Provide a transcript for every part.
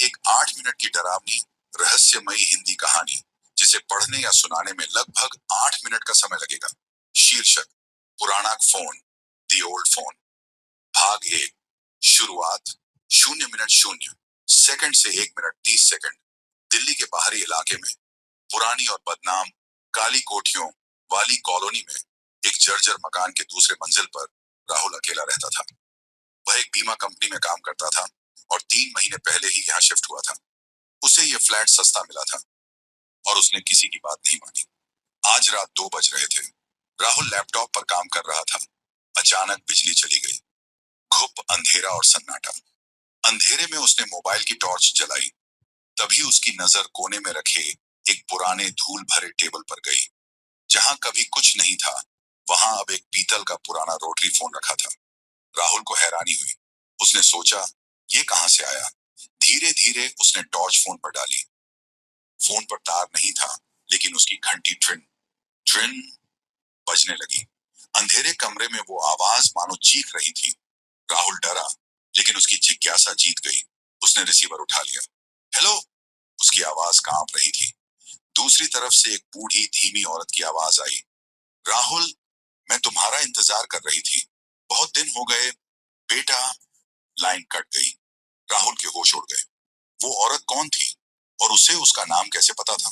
एक 8 मिनट की डरावनी रहस्यमयी हिंदी कहानी जिसे पढ़ने या सुनाने में लगभग 8 मिनट का समय लगेगा। शीर्षक पुराना फोन, दी ओल्ड फोन। भाग 1। शुरुआत 0 मिनट 0 सेकंड से 1 मिनट 30 सेकंड। दिल्ली के बाहरी इलाके में पुरानी और बदनाम काली कोठियों वाली कॉलोनी में एक जर्जर मकान के दूसरे मंजिल पर राहुल अकेला रहता था। वह एक बीमा कंपनी में काम करता था और 3 महीने पहले ही यहाँ शिफ्ट हुआ था। उसे यह फ्लैट सस्ता मिला था और उसने किसी की बात नहीं मानी। आज रात 2 बज रहे थे। राहुल लैपटॉप पर काम कर रहा था। अचानक बिजली चली गई। घुप अंधेरा और सन्नाटा। अंधेरे में उसने मोबाइल की टॉर्च जलाई। तभी उसकी नजर कोने में रखे एक पुराने धूल भरे टेबल पर गई। जहां कभी कुछ नहीं था, वहां अब एक पीतल का पुराना रोटरी फोन रखा था। राहुल को हैरानी हुई। उसने सोचा, ये कहां से आया? धीरे धीरे उसने टॉर्च फोन पर डाली। फोन पर तार नहीं था, लेकिन उसकी घंटी ट्रिन ट्रिन बजने लगी। अंधेरे कमरे में वो आवाज मानो चीख रही थी। राहुल डरा, लेकिन उसकी जिज्ञासा जीत गई। उसने रिसीवर उठा लिया। हेलो, उसकी आवाज कांप रही थी। दूसरी तरफ से एक बूढ़ी धीमी औरत की आवाज आई। राहुल, मैं तुम्हारा इंतजार कर रही थी। बहुत दिन हो गए बेटा। लाइन कट गई। राहुल के होश उड़ गए। वो औरत कौन थी और उसे उसका नाम कैसे पता था?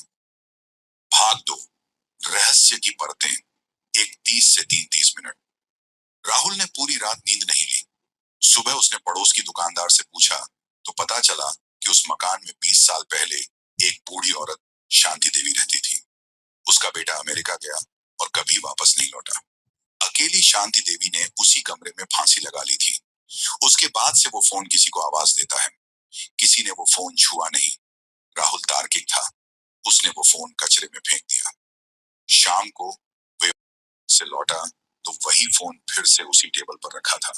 भाग 2। रहस्य की परतें। एक 30 से 3:30 मिनट। राहुल ने पूरी रात नींद नहीं ली। सुबह उसने पड़ोस की दुकानदार से पूछा तो पता चला कि उस मकान में 20 साल पहले एक बूढ़ी औरत शांति देवी रहती थी। उसका बेटा अमेरिका गया और कभी वापस नहीं लौटा। अकेली शांति देवी ने उसी कमरे में फांसी लगा ली थी। उसके बाद से वो फोन किसी को आवाज देता है। किसी ने वो फोन छुआ नहीं। राहुल तार्किक था। उसने वो फोन कचरे में फेंक दिया। शाम को वे से लौटा तो वही फोन फिर से उसी टेबल पर रखा था,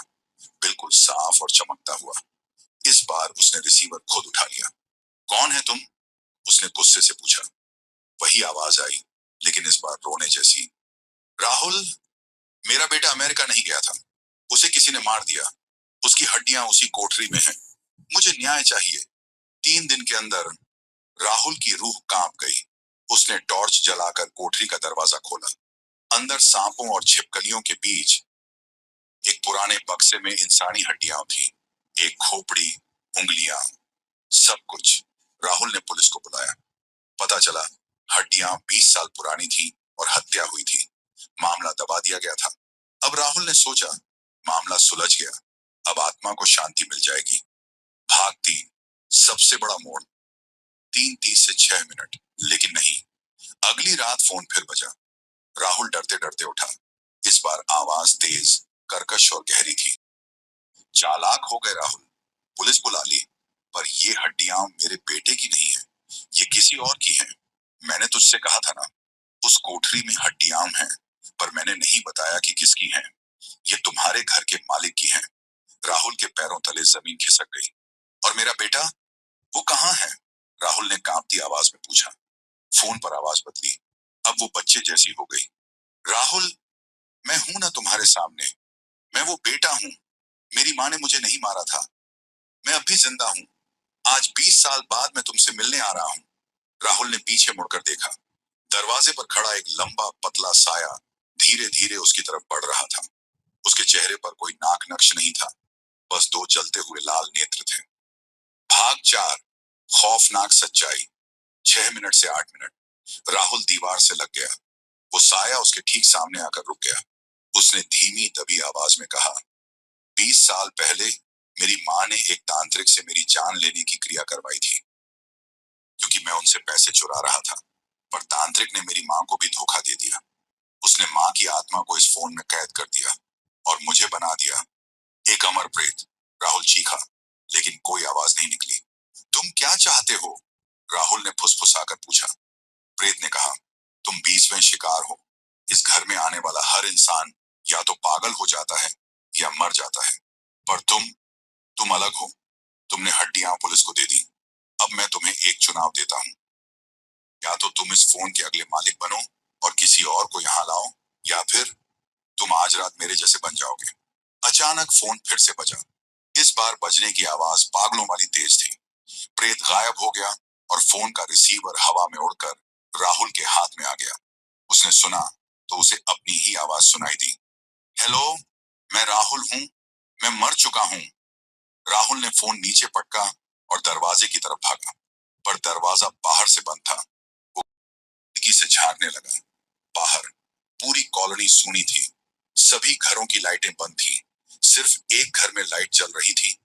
बिल्कुल साफ और चमकता हुआ। इस बार उसने रिसीवर खुद उठा लिया। कौन है तुम? उसने गुस्से से पूछा। वही आवाज आई, लेकिन इस बार रोने जैसी। राहुल, मेरा बेटा अमेरिका नहीं गया था। उसे किसी ने मार दिया। उसकी हड्डियां उसी कोठरी में हैं। मुझे न्याय चाहिए। 3 दिन के अंदर। राहुल की रूह कांप गई। उसने टॉर्च जलाकर कोठरी का दरवाजा खोला। अंदर सांपों और छिपकलियों के बीच एक पुराने बक्से में इंसानी हड्डियां थी। एक खोपड़ी, उंगलियां, सब कुछ। राहुल ने पुलिस को बुलाया। पता चला हड्डियां 20 साल पुरानी थी और हत्या हुई थी। मामला दबा दिया गया था। अब राहुल ने सोचा, मामला सुलझ गया। अब आत्मा को शांति मिल जाएगी। भाग 3। सबसे बड़ा मोड़। 3:30 से 6 मिनट। लेकिन नहीं, अगली रात फोन फिर बजा। राहुल डरते डरते उठा। इस बार आवाज तेज, कर्कश और गहरी थी। चालाक हो गए राहुल। पुलिस बुला ली। पर ये हड्डियां मेरे बेटे की नहीं है, ये किसी और की हैं। मैंने तुझसे कहा था ना, उस कोठरी में हड्डियां हैं, पर मैंने नहीं बताया कि किसकी हैं। ये तुम्हारे घर के मालिक की हैं। राहुल के पैरों तले जमीन खिसक गई। और मेरा बेटा, वो कहाँ है? राहुल ने कांपती आवाज में पूछा। फोन पर आवाज बदली। अब वो बच्चे जैसी हो गई। राहुल, मैं हूं ना तुम्हारे सामने। मैं वो बेटा हूं। मेरी माँ ने मुझे नहीं मारा था। मैं अब भी जिंदा हूं। आज 20 साल बाद मैं तुमसे मिलने आ रहा हूं। राहुल ने पीछे मुड़कर देखा। दरवाजे पर खड़ा एक लंबा पतला साया धीरे धीरे उसकी तरफ बढ़ रहा था। उसके चेहरे पर कोई नाक नक्श नहीं था, बस 2 जलते हुए लाल नेत्र थे। भाग 4। खौफनाक सच्चाई। 6 मिनट से 8 मिनट। राहुल दीवार से लग गया। वो साया उसके ठीक सामने आकर रुक गया। उसने धीमी दबी आवाज में कहा, 20 साल पहले मेरी माँ ने एक तांत्रिक से मेरी जान लेने की क्रिया करवाई थी, क्योंकि मैं उनसे पैसे चुरा रहा था। पर तांत्रिक ने मेरी माँ को भी धोखा दे दिया। उसने माँ की आत्मा को इस फोन में कैद कर दिया और मुझे बना दिया एक अमर प्रेत। राहुल चीखा, लेकिन कोई आवाज नहीं निकली। तुम क्या चाहते हो? राहुल ने फुसफुसाकर पूछा। प्रेत ने कहा, तुम 20वें शिकार हो। इस घर में आने वाला हर इंसान या तो पागल हो जाता है या मर जाता है, पर तुम अलग हो। तुमने हड्डियां पुलिस को दे दी। अब मैं तुम्हें एक चुनाव देता हूँ। या तो तुम इस फोन के अगले मालिक बनो और किसी और को यहाँ लाओ, या फिर तुम आज रात मेरे जैसे बन जाओगे। अचानक फोन फिर से बजा। इस बार बजने की आवाज पागलों वाली तेज थी। प्रेत गायब हो गया और फोन का रिसीवर हवा में उड़कर राहुल के हाथ में आ गया। उसने सुना तो उसे अपनी ही आवाज सुनाई दी। हेलो, मैं राहुल हूं, मैं मर चुका हूं। राहुल ने फोन नीचे पटका और दरवाजे की तरफ भागा, पर दरवाजा बाहर से बंद था। वो खिड़की से झांकने लगा। बाहर पूरी कॉलोनी सूनी थी। सभी घरों की लाइटें बंद थी। सिर्फ एक घर में लाइट जल रही थी,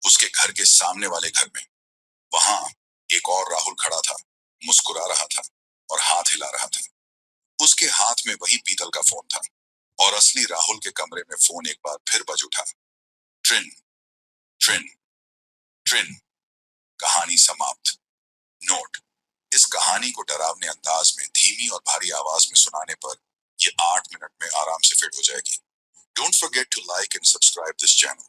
उसके घर के सामने वाले घर में। वहां एक और राहुल खड़ा था, मुस्कुरा रहा था और हाथ हिला रहा था। उसके हाथ में वही पीतल का फोन था और असली राहुल के कमरे में फोन एक बार फिर बज उठा। ट्रिन, ट्रिन, ट्रिन। कहानी समाप्त। नोट: इस कहानी को डरावने अंदाज में धीमी और भारी आवाज में सुनाने पर ये 8 मिनट में आराम से फिट हो जाएगी। Don't forget to like and subscribe this channel.